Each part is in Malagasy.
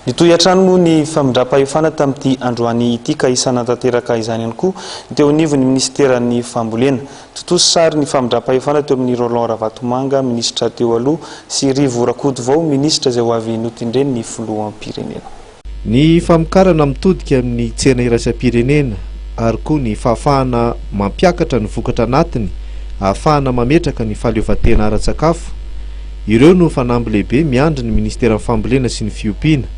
Nitoy atrano moa ny famindram-pahefana tamin'ity androany ity ka isana tanteraka izany ihany koa teo anivon'ny ministeran'ny fambolena. Totoso sary ny famindram-pahefana teo amin'ny Roland Ravatomanga, minisitra teo aloha, sy Rivo Rakotovao, minisitra izay ho avy notindreny ny filoham-pirenena. Ny famokarana mitodika amin'ny tsena iraisam-pirenena ary koa ny fahafahana mampiakatra ny vokatra anatiny, ahafahana mametraka ny fahaleovantena ara-tsakafo. Ireo no fanamby lehibe miandry ny ministeran'ny fambolena sy ny fiompiana.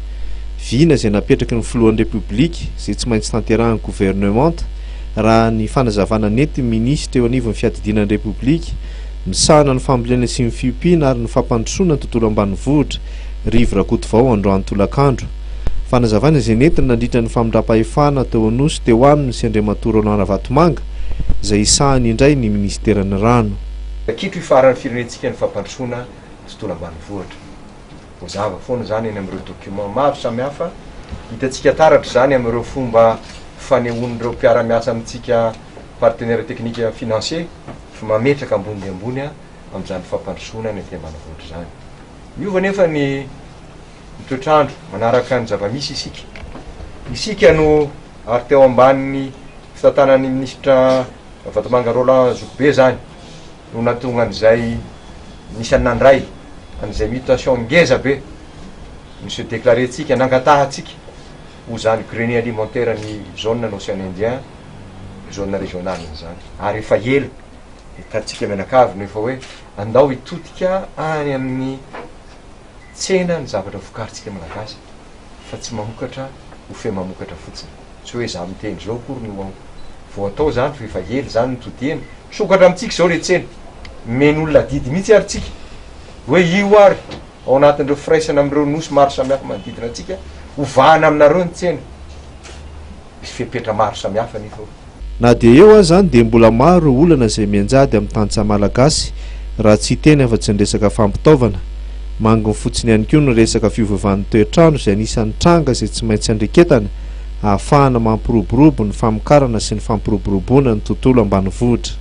Vina izay napetraky ny filohan'ny Repoblika izay tsy maintsy tanterahan'ny gouvernement raha ny fanazavana nety minisitra eo anivon'ny fiadidinan'ny Repoblika misahana ny fambolena sy ny fiompiana ary ny fampandrosoana ny tontolo ambanivohitra Rivo Rakotovao androany tolakandro. Fanazavana izay nentina nandritra ny famindram-pahefana teo Anosy teo aminy sy Andriamatoa Roland Ravatomanga izay isahany indray ny ministeran'ny rano. Kitro ifaran'ny firenentsika ny fampandrosoana tontolo ambanivohitra. Mazava foana zany eny amin'ireo document maro samihafa hitantsika taratra zany amin'ireo fomba fanehoan'ireo mpiara-miasa amintsika partenaire technique financier fa mametraka ambony ambony amin'izany fampandrosoana ny aty ambanivohitra zany. Miova nefa ny toetrandro manaraka ny zava-misy isika no ary teo ambanin'ny fitantanan'ny ministra Ravatomanga Roland Zokobe zany no natonga an'izay nisy anandray an'izay mutation ngeza be nisy déclaré tsika nangatahatsika ho zany grenier alimentaire ny zone ny Océan Indien zone régionale zany ary efa ela hitantsika menakavy nefa hoe andao hitotika any amin'ny tsena ny zavatra vokaritsika malagasy fa tsy mamokatra ho fe mamokatra fotsiny tsy hoe za miteny zao akory ny vao atao zany fa efa ela zany nitodiana sokatra amintsika zao le tsena men'olona didy mihitsy ary tsika hoe io ary ao anatin'ireo firaisana amin'ireo nosy maro samihafa manodidina antsika hovahana aminareo ny tsena misy fepetra maro samihafa nefa. Na dia eo azy zany dia mbola maro olana izay mianjady amin'ny tantsaha malagasy raha tsy teny afa-tsy ny resaka fampitaovana. Mangony fotsiny ihany koa ny resaka fiovaovan'ny toetrandro izay anisan'ny tranga izay tsy maintsy andreketana ahafahana mampiroborobo ny famokarana sy ny fampiroboroboana ny tontolo ambanivohitra.